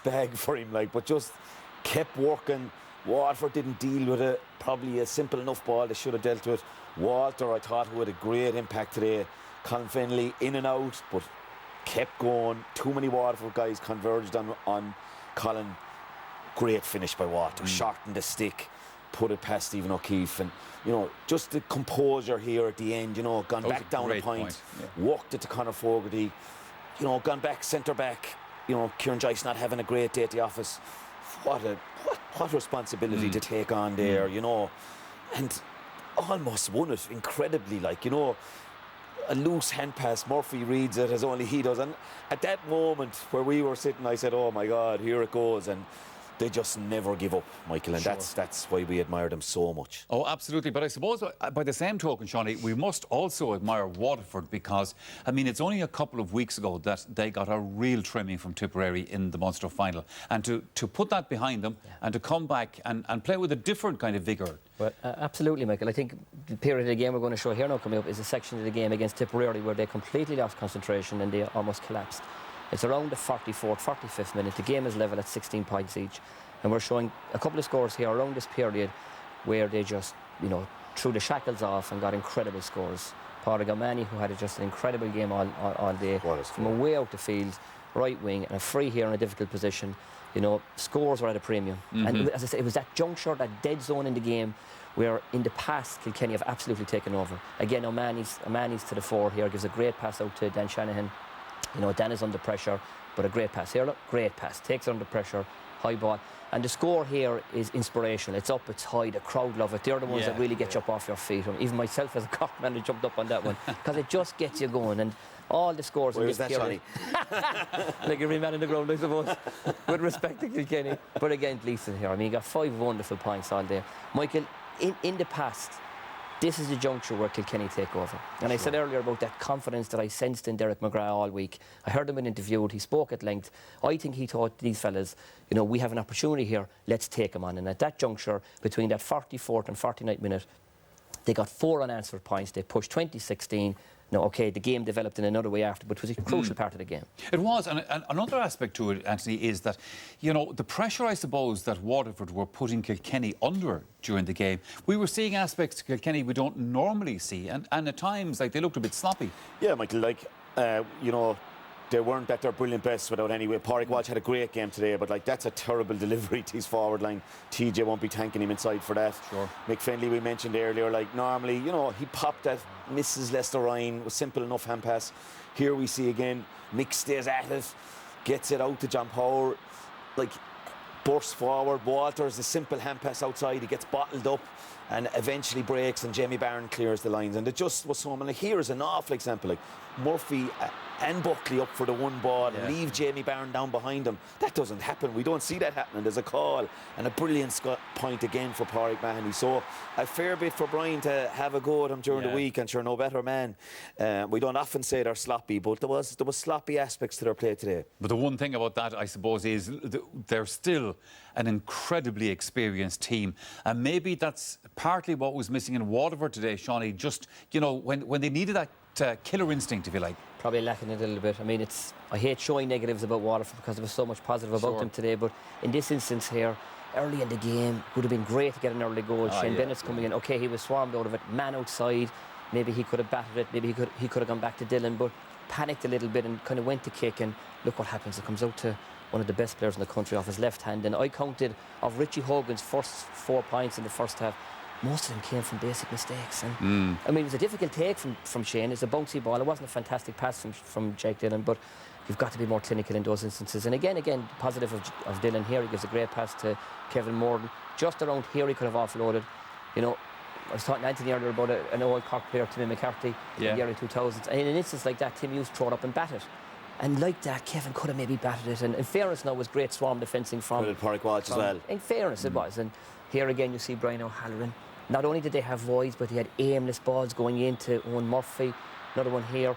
bag for him, like, but just kept working. Waterford didn't deal with it. Probably a simple enough ball they should have dealt with. Walter, I thought, who had a great impact today. Colin Fennelly in and out, but kept going. Too many Waterford guys converged on Colin. Great finish by Walter. Shortened the stick, put it past Stephen O'Keefe, and just the composure here at the end. Gone back down a point. Walked it to Conor Fogarty. Gone back centre back. Kieran Joyce not having a great day at the office. What responsibility to take on there, and almost won it incredibly. Like, a loose hand pass, Murphy reads it as only he does, and at that moment where we were sitting, I said, oh my God, here it goes. And they just never give up, Michael, and that's why we admire them so much. Oh, absolutely. But I suppose by the same token, Shawnee, we must also admire Waterford because, I mean, it's only a couple of weeks ago that they got a real trimming from Tipperary in the Munster final. And to put that behind them and to come back and play with a different kind of vigour. Well, absolutely, Michael. I think the period of the game we're going to show here now coming up is a section of the game against Tipperary where they completely lost concentration and they almost collapsed. It's around the 44th, 45th minute. The game is level at 16 points each. And we're showing a couple of scores here around this period where they just, threw the shackles off and got incredible scores. Pádraig O'Mahony, who had just an incredible game all day. From a way out the field, right wing, and a free here in a difficult position. Scores were at a premium. And as I say, it was that juncture, that dead zone in the game where in the past Kilkenny have absolutely taken over. Again, O'Mahony's to the fore here, gives a great pass out to Dan Shanahan. Dan is under pressure, but a great pass here. Look, great pass, takes it under pressure, high ball. And the score here is inspirational. It's up, it's high, the crowd love it. They're the ones that really get you up off your feet. Even myself as a Cork man, I jumped up on that one because it just gets you going. And all the scores in this period. Like every man in the ground, I suppose, with respect to Kilkenny. But again, Gleeson here, I mean, he got 5 wonderful points all day. Michael, in the past, this is the juncture where Kilkenny take over. And I said earlier about that confidence that I sensed in Derek McGrath all week. I heard him when interviewed, he spoke at length. I think he thought these fellas, we have an opportunity here, let's take them on. And at that juncture, between that 44th and 49th minute, they got 4 unanswered points. They pushed 20-16. Now, OK, the game developed in another way after, but it was a crucial part of the game. It was, and another aspect to it, Anthony, is that, the pressure, I suppose, that Waterford were putting Kilkenny under during the game. We were seeing aspects of Kilkenny we don't normally see, and at times, like, they looked a bit sloppy. Yeah, Michael, they weren't at their brilliant best without any way. Pádraig Walsh had a great game today, but that's a terrible delivery to his forward line. TJ won't be thanking him inside for that. Sure. Mick Fennelly, we mentioned earlier, normally, he popped that, misses Lester Ryan, was simple enough hand pass. Here we see again, Mick stays at it, gets it out to John Power, bursts forward. Walters, a simple hand pass outside, he gets bottled up and eventually breaks, and Jamie Barron clears the lines. And it just was so, here's an awful example, Murphy and Buckley up for the one ball and leave Jamie Barron down behind him. That doesn't happen. We don't see that happening. There's a call and a brilliant point again for Pádraig Mahoney. So a fair bit for Brian to have a go at him during the week, and sure, no better man. We don't often say they're sloppy, but there was sloppy aspects to their play today. But the one thing about that, I suppose, is they're still an incredibly experienced team, and maybe that's partly what was missing in Waterford today, Shawnee. Just when they needed that killer instinct, if you like. Probably lacking it a little bit. I mean, I hate showing negatives about Waterford because there was so much positive about them today, but in this instance here, early in the game, would have been great to get an early goal. Shane Bennett's coming in. OK, he was swarmed out of it. Man outside. Maybe he could have battered it. Maybe he could have gone back to Dylan, but panicked a little bit and kind of went to kick, and look what happens. It comes out to one of the best players in the country off his left hand. And I counted of Richie Hogan's first 4 points in the first half, most of them came from basic mistakes. And I mean, it was a difficult take from Shane. It's a bouncy ball. It wasn't a fantastic pass from Jake Dillon, but you've got to be more clinical in those instances. And again, positive of Dillon here. He gives a great pass to Kevin Morden. Just around here, he could have offloaded. I was talking to Anthony earlier about an old Cork player, Timmy McCarthy, in the early 2000s. And in an instance like that, Tim used to throw it up and bat it. And like that, Kevin could have maybe batted it. And in fairness, now it was great swarm defending from Pádraig Walsh as well. In fairness, it was. And here again, you see Brian O'Halloran. Not only did they have voids, but he had aimless balls going into Owen Murphy. Another one here.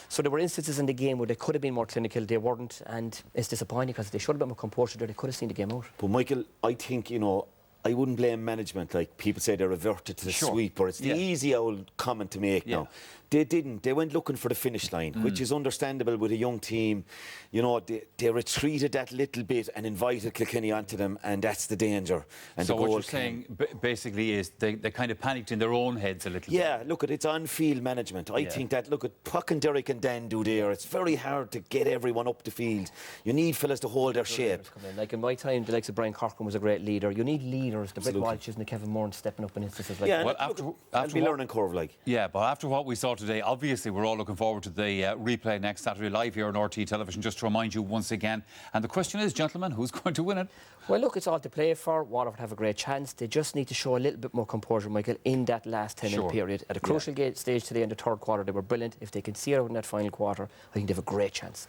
So there were instances in the game where they could have been more clinical. They weren't, and it's disappointing because they should have been more composure there. They could have seen the game out. But Michael, I think, I wouldn't blame management. Like people say, they reverted to the sweep, or it's the easy old comment to make now. They didn't. They went looking for the finish line, which is understandable with a young team. You know, they retreated that little bit and invited Kilkenny onto them, and that's the danger. And So the what goal you're saying basically is they kind of panicked in their own heads a little bit. Yeah, look, it's on-field management. I think that, look, what can Derek and Dan do there? It's very hard to get everyone up the field. You need fellas to hold their shape. Like in my time, the likes of Brian Corcoran was a great leader. You need leaders, the Brett Walshes and the Kevin Moore stepping up in instances like Yeah, that. Well, after learning curve, like. Yeah, but after what we saw today, obviously we're all looking forward to the replay next Saturday live here on RT Television, just to remind you once again. And the question is, gentlemen, who's going to win it? Well, look, it's all to play for. Waterford have a great chance. They just need to show a little bit more composure, Michael, in that last 10-minute period. At a crucial stage today in the third quarter, they were brilliant. If they can see it out in that final quarter, I think they have a great chance.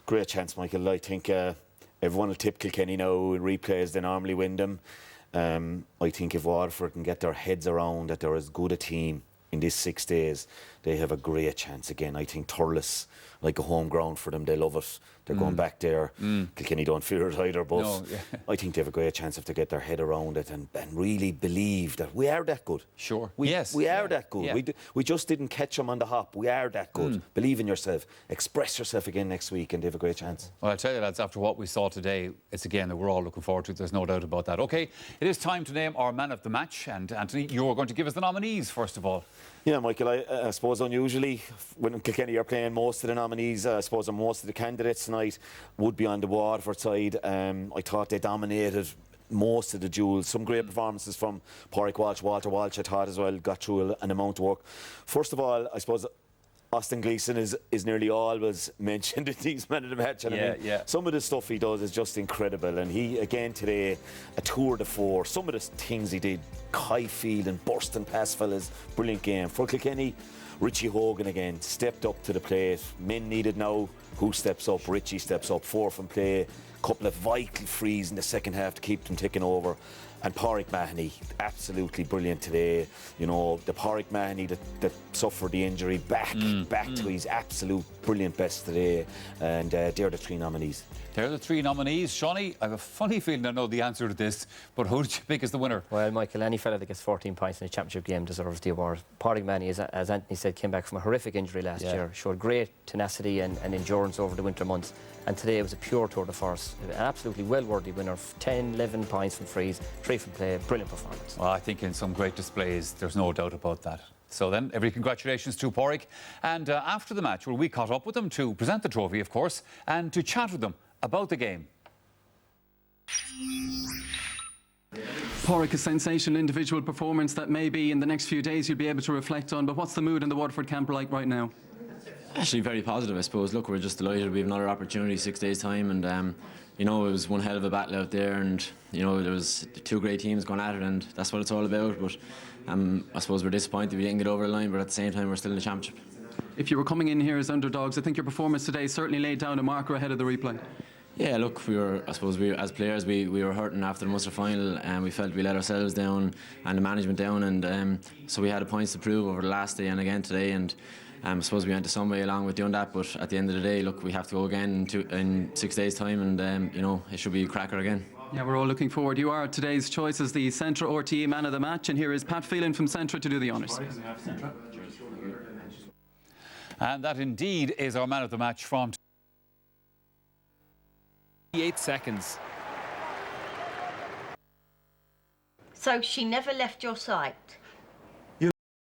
Great chance, Michael. I think everyone will tip Kilkenny now in replays. They normally win them. I think if Waterford can get their heads around that they're as good a team in these 6 days, they have a great chance again. I think Thurles, like a home ground for them, they love it. They're going back there. Kilkenny don't fear it either, but I think they have a great chance if they get their head around it and really believe that we are that good. Sure. We are that good. Yeah. We just didn't catch them on the hop. We are that good. Believe in yourself. Express yourself again next week and they have a great chance. Well, I'll tell you, lads, after what we saw today, it's again that we're all looking forward to. There's no doubt about that. OK, it is time to name our man of the match. And Anthony, you're going to give us the nominees, first of all. Yeah, Michael, I suppose unusually, when Kilkenny are playing, most of the nominees, I suppose, and most of the candidates tonight would be on the Waterford side. I thought they dominated most of the duels. Some great performances from Pádraig Walsh, Walter Walsh, I thought as well, got through an amount of work. First of all, I suppose Austin Gleeson is nearly always mentioned in these men of the match. And I mean, some of the stuff he does is just incredible. And he, again today, a tour de force. Some of the things he did, high field and bursting past fellas, brilliant game. For Kilkenny, Richie Hogan again stepped up to the plate. Men needed now. Who steps up? Richie steps up. 4 from play. Couple of vital frees in the second half to keep them ticking over. And Pádraig Mahoney, absolutely brilliant today. You know, the Pádraig Mahoney that suffered the injury, back to his absolute brilliant best today. And they're the 3 nominees. They're the 3 nominees. Shawnee, I have a funny feeling I know the answer to this, but who did you pick as the winner? Well, Michael, any fella that gets 14 points in a championship game deserves the award. Pádraig Mahoney, as Anthony said, came back from a horrific injury last year, showed great tenacity and endurance over the winter months. And today it was a pure tour de force. An absolutely well-worthy winner. 10, 11 points from frees, 3 from play. Brilliant performance. Well, I think in some great displays, there's no doubt about that. So then, every congratulations to Pádraig. And after the match, well, we caught up with them to present the trophy, of course, and to chat with them about the game. Pádraig, a sensational individual performance that maybe in the next few days you'll be able to reflect on, but what's the mood in the Waterford camp like right now? Actually very positive, I suppose. Look, we're just delighted we have another opportunity 6 days time, and you know, it was one hell of a battle out there, and you know, there was 2 great teams going at it, and that's what it's all about. But I suppose we're disappointed we didn't get over the line, but at the same time we're still in the championship. If you were coming in here as underdogs, I think your performance today certainly laid down a marker ahead of the replay. Yeah, look, I suppose as players we were hurting after the Munster final, and we felt we let ourselves down and the management down, and so we had points to prove over the last day and again today, and I suppose we went to some way along with doing that, but at the end of the day, look, we have to go again in 6 days time, and you know, it should be a cracker again. Yeah, we're all looking forward. You are today's choice as the Centra RTE man of the match, and here is Pat Phelan from Centra to do the honours. And that indeed is our man of the match from 8 seconds. So she never left your sight?